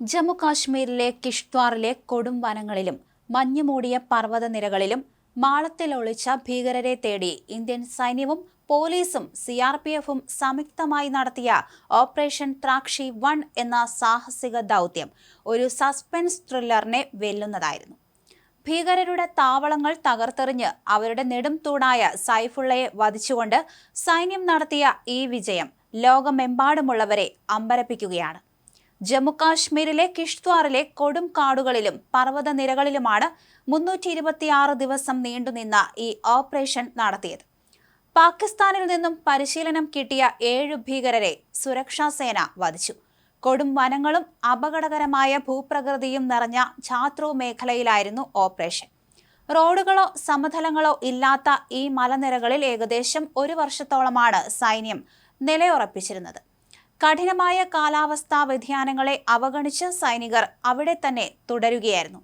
ജമ്മു കാശ്മീരിലെ കിഷ്ത്വാറിലെ കൊടും വനങ്ങളിലും മഞ്ഞുമൂടിയ പർവ്വതനിരകളിലും മാളത്തിൽ ഒളിച്ച ഭീകരരെ തേടി ഇന്ത്യൻ സൈന്യവും പോലീസും സിആർപിഎഫും സംയുക്തമായി നടത്തിയ ഓപ്പറേഷൻ ത്രാക്ഷി 1 എന്ന സാഹസിക ദൗത്യം ഒരു സസ്പെൻസ് ത്രില്ലറിനെ വെല്ലുന്നതായിരുന്നു. ഭീകരരുടെ താവളങ്ങൾ തകർത്തെറിഞ്ഞ് അവരുടെ നെടും തൂണായ സൈഫുള്ളയെ വധിച്ചുകൊണ്ട് സൈന്യം നടത്തിയ ഈ വിജയം ലോകമെമ്പാടുമുള്ളവരെ അമ്പരപ്പിക്കുകയാണ്. ജമ്മുകാശ്മീരിലെ കിഷ്ത്വാറിലെ കൊടും കാടുകളിലും പർവ്വതനിരകളിലുമാണ് 326 ദിവസം നീണ്ടുനിന്ന ഈ ഓപ്പറേഷൻ നടത്തിയത്. പാകിസ്ഥാനിൽ നിന്നും പരിശീലനം കിട്ടിയ 7 ഭീകരരെ സുരക്ഷാസേന വധിച്ചു. കൊടും വനങ്ങളും അപകടകരമായ ഭൂപ്രകൃതിയും നിറഞ്ഞ ഛാത്രൂ മേഖലയിലായിരുന്നു ഓപ്പറേഷൻ. റോഡുകളോ സമതലങ്ങളോ ഇല്ലാത്ത ഈ മലനിരകളിൽ ഏകദേശം 1 വർഷത്തോളമാണ് സൈന്യം നിലയുറപ്പിച്ചിരുന്നത്. കഠിനമായ കാലാവസ്ഥാ വ്യതിയാനങ്ങളെ അവഗണിച്ച് സൈനികർ അവിടെ തന്നെ തുടരുകയായിരുന്നു.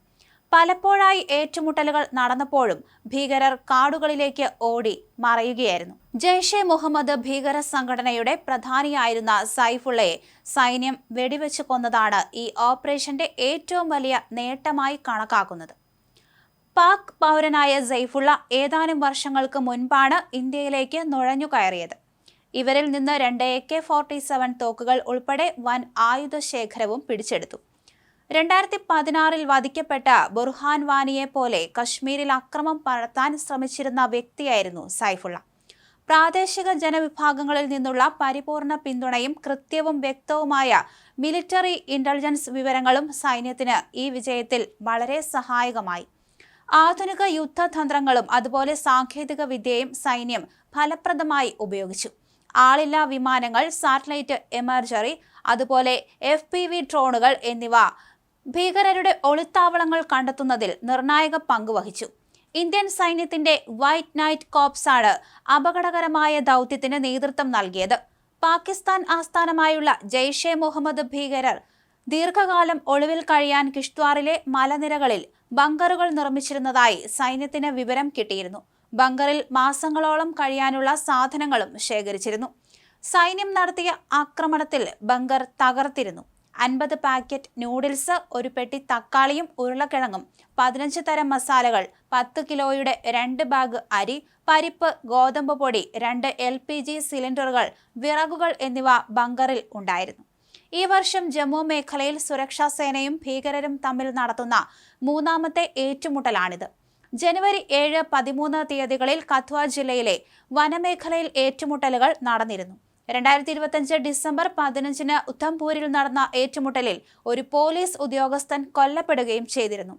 പലപ്പോഴായി ഏറ്റുമുട്ടലുകൾ നടന്നപ്പോഴും ഭീകരർ കാടുകളിലേക്ക് ഓടി മറയുകയായിരുന്നു. ജയ്ഷെ മുഹമ്മദ് ഭീകര സംഘടനയുടെ പ്രധാനിയായിരുന്ന സൈഫുള്ളയെ സൈന്യം വെടിവെച്ച് കൊന്നതാണ് ഈ ഓപ്പറേഷന്റെ ഏറ്റവും വലിയ നേട്ടമായി കണക്കാക്കുന്നത്. പാക് പൗരനായ സൈഫുള്ള ഏതാനും വർഷങ്ങൾക്ക് മുൻപാണ് ഇന്ത്യയിലേക്ക് നുഴഞ്ഞുകയറിയത്. ഇവരിൽ നിന്ന് 2 AK-47 തോക്കുകൾ ഉൾപ്പെടെ വൻ ആയുധശേഖരവും പിടിച്ചെടുത്തു. 2016 വധിക്കപ്പെട്ട ബുർഹാൻ വാനിയെ പോലെ കശ്മീരിൽ അക്രമം പടർത്താൻ ശ്രമിച്ചിരുന്ന വ്യക്തിയായിരുന്നു സൈഫുള്ള. പ്രാദേശിക ജനവിഭാഗങ്ങളിൽ നിന്നുള്ള പരിപൂർണ പിന്തുണയും കൃത്യവും വ്യക്തവുമായ മിലിറ്ററി ഇന്റലിജൻസ് വിവരങ്ങളും സൈന്യത്തിന് ഈ വിജയത്തിൽ വളരെ സഹായകമായി. ആധുനിക യുദ്ധതന്ത്രങ്ങളും അതുപോലെ സാങ്കേതിക വിദ്യയും സൈന്യം ഫലപ്രദമായി ഉപയോഗിച്ചു. ആളില്ലാ വിമാനങ്ങൾ, സാറ്റലൈറ്റ് എമർജറി, അതുപോലെ FPV ഡ്രോണുകൾ എന്നിവ ഭീകരരുടെ ഒളിത്താവളങ്ങൾ കണ്ടെത്തുന്നതിൽ നിർണായക പങ്ക് വഹിച്ചു. ഇന്ത്യൻ സൈന്യത്തിന്റെ വൈറ്റ് നൈറ്റ് കോർപ്സാണ് അപകടകരമായ ദൗത്യത്തിന് നേതൃത്വം നൽകിയത്. പാകിസ്ഥാൻ ആസ്ഥാനമായുള്ള ജയ്ഷെ മുഹമ്മദ് ഭീകരർ ദീർഘകാലം ഒളിവിൽ കഴിയാൻ കിഷ്ത്വാറിലെ മലനിരകളിൽ ബങ്കറുകൾ നിർമ്മിച്ചിരുന്നതായി സൈന്യത്തിന് വിവരം കിട്ടിയിരുന്നു. ബങ്കറിൽ മാസങ്ങളോളം കഴിയാനുള്ള സാധനങ്ങളും ശേഖരിച്ചിരുന്നു. സൈന്യം നടത്തിയ ആക്രമണത്തിൽ ബങ്കർ തകർത്തിരുന്നു. 50 പാക്കറ്റ് നൂഡിൽസ്, 1 പെട്ടി തക്കാളിയും ഉരുളക്കിഴങ്ങും, 15 തരം മസാലകൾ, 10 കിലോയുടെ 2 ബാഗ് അരി, പരിപ്പ്, ഗോതമ്പ് പൊടി, 2 LPG സിലിണ്ടറുകൾ, വിറകുകൾ എന്നിവ ബങ്കറിൽ ഉണ്ടായിരുന്നു. ഈ വർഷം ജമ്മു മേഖലയിൽ സുരക്ഷാ സേനയും ഭീകരരും തമ്മിൽ നടത്തുന്ന 3ാമത്തെ ഏറ്റുമുട്ടലാണിത്. ജനുവരി 7, 13 തീയതികളിൽ കത്വ ജില്ലയിലെ വനമേഖലയിൽ ഏറ്റുമുട്ടലുകൾ നടന്നിരുന്നു. 2025 ഡിസംബർ 15 ഉധംപൂരിൽ നടന്ന ഏറ്റുമുട്ടലിൽ ഒരു പോലീസ് ഉദ്യോഗസ്ഥൻ കൊല്ലപ്പെടുകയും ചെയ്തിരുന്നു.